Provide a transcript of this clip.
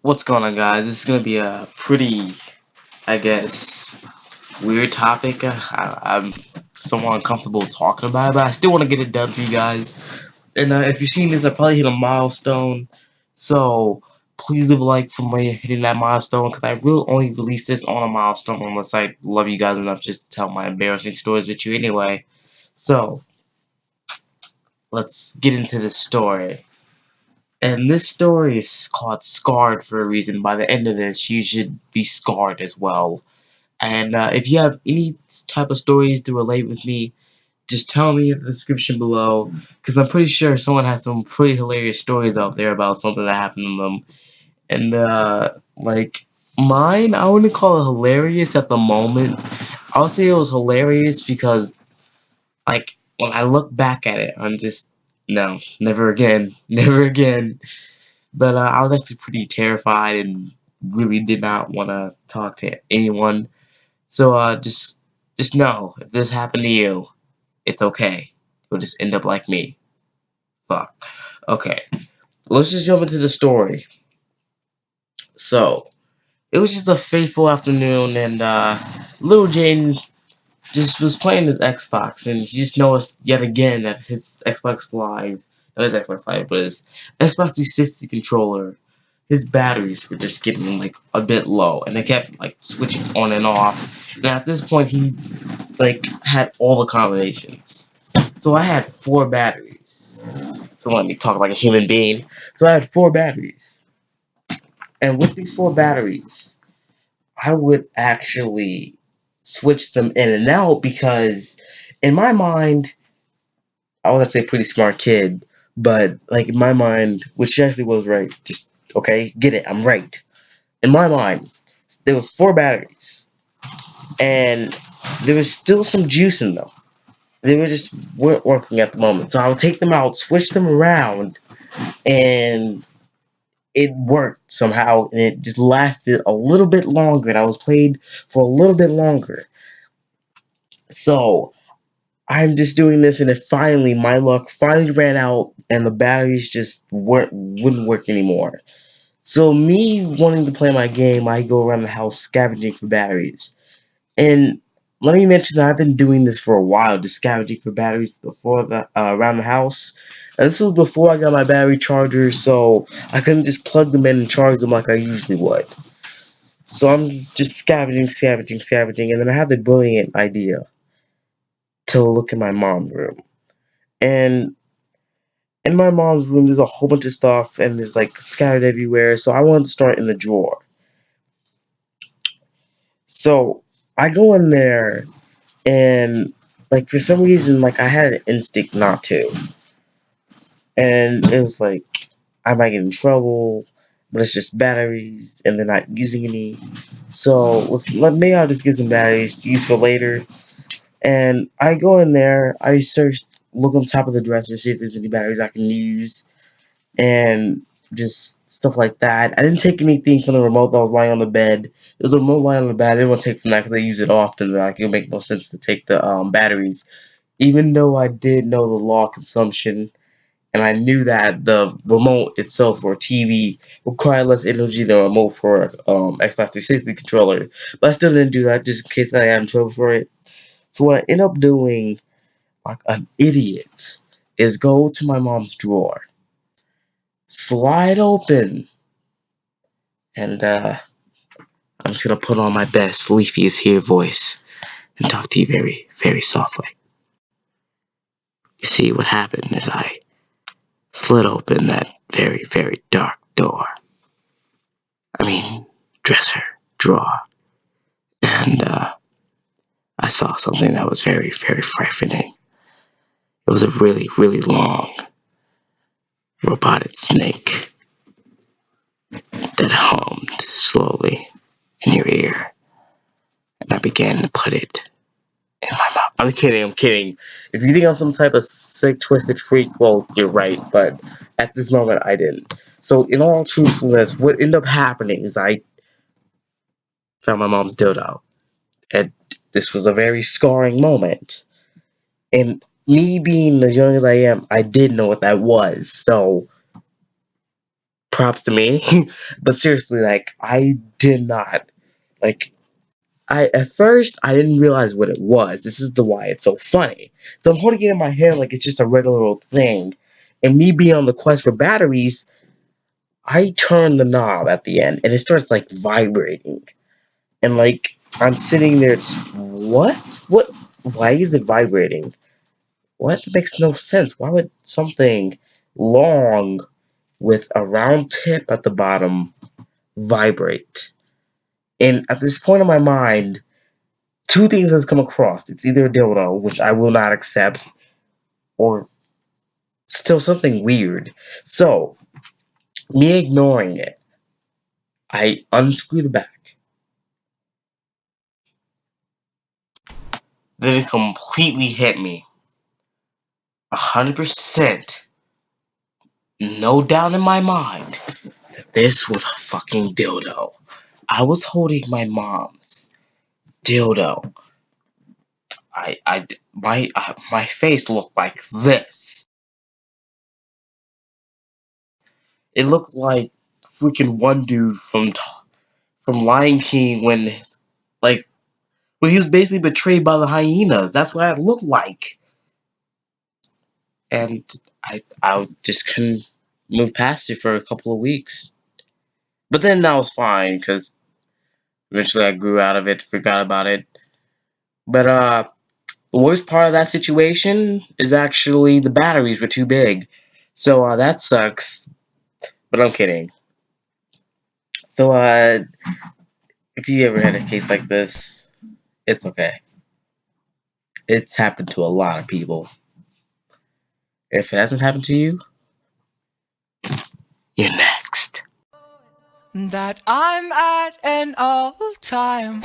What's going on, guys? This is gonna be a pretty, I guess, weird topic. I'm somewhat uncomfortable talking about it, but I still want to get it done for you guys. And if you're seeing this, I probably hit a milestone. So please leave a like for me hitting that milestone, because I will only release this on a milestone unless I love you guys enough just to tell my embarrassing stories with you anyway. So let's get into this story. And this story is called Scarred for a reason. By the end of this, you should be scarred as well. And if you have any type of stories to relate with me, just tell me in the description below, because I'm pretty sure someone has some pretty hilarious stories out there about something that happened to them. And like mine, I wouldn't call it hilarious at the moment. I'll say it was hilarious because, like, when I look back at it, I'm just no, never again, never again. But I was actually pretty terrified and really did not want to talk to anyone. So just know, if this happened to you, it's okay. You'll just end up like me. Fuck. Okay, let's just jump into the story. So it was just a fateful afternoon, and little Jane just was playing his Xbox, and he just noticed yet again that his Xbox Live, not his Xbox Live, but his Xbox 360 controller, his batteries were just getting like a bit low, and they kept like switching on and off. And at this point, he like had all the combinations. So I had four batteries. So let me talk like a human being. So I had four batteries, and with these four batteries, I would actually switch them in and out because, in my mind, I was actually a pretty smart kid, but like in my mind, which she actually was right. Just okay, get it? I'm right. In my mind, there was four batteries, and there was still some juice in them. They were just weren't working at the moment, so I would take them out, switch them around, and it worked somehow, and it just lasted a little bit longer. And I was played for a little bit longer. So I'm just doing this, and it finally, my luck finally ran out, and the batteries just wouldn't work anymore. So me wanting to play my game, I go around the house scavenging for batteries. And let me mention that I've been doing this for a while, just scavenging for batteries before the around the house. And this was before I got my battery charger, so I couldn't just plug them in and charge them like I usually would. So I'm just scavenging, and then I had the brilliant idea to look in my mom's room. And in my mom's room, there's a whole bunch of stuff, and there's like scattered everywhere. So I wanted to start in the drawer. So I go in there, and like for some reason, like I had an instinct not to, and it was like I might get in trouble, but it's just batteries, and they're not using any. So maybe I'll just get some batteries to use for later. And I go in there, I search, look on top of the dresser, see if there's any batteries I can use, and just stuff like that. I didn't take anything from the remote that was lying on the bed. There was a remote lying on the bed. I didn't want to take from that because I use it often. Like, it would make no sense to take the batteries. Even though I did know the law of consumption, and I knew that the remote itself for TV required less energy than a remote for Xbox 360 controller. But I still didn't do that just in case I got in trouble for it. So what I end up doing, like an idiot, is go to my mom's drawer, slide open, and I'm just gonna put on my best Leafy is here voice and talk to you very, very softly. You see, what happened is I slid open that very, very dark door. I mean, dresser, drawer, and I saw something that was very, very frightening. It was a really, really long, robotic snake that hummed slowly in your ear, and I began to put it in my mouth. I'm kidding, I'm kidding. If you think I'm some type of sick, twisted freak, well, you're right, but at this moment, I didn't. So, in all truthfulness, what ended up happening is I found my mom's dildo, and this was a very scarring moment. And me being as young as I am, I did know what that was, so props to me. But seriously, like, I did not. Like, at first, I didn't realize what it was. This is the why it's so funny. So I'm holding it in my hand like it's just a regular old thing. And me being on the quest for batteries, I turn the knob at the end and it starts like vibrating. And like I'm sitting there just, what? What, why is it vibrating? What? It makes no sense. Why would something long with a round tip at the bottom vibrate? And at this point in my mind, two things has come across. It's either a dildo, which I will not accept, or still something weird. So, me ignoring it, I unscrew the back. Then it completely hit me. 100%. No doubt in my mind that this was a fucking dildo. I was holding my mom's dildo. My face looked like this. It looked like freaking one dude from Lion King like when he was basically betrayed by the hyenas. That's what it looked like. And I just couldn't move past it for a couple of weeks. But then that was fine because eventually I grew out of it, forgot about it. But the worst part of that situation is actually the batteries were too big. So that sucks. But I'm kidding. So if you ever had a case like this, it's okay. It's happened to a lot of people. If it hasn't happened to you, you're next. That I'm at an all-time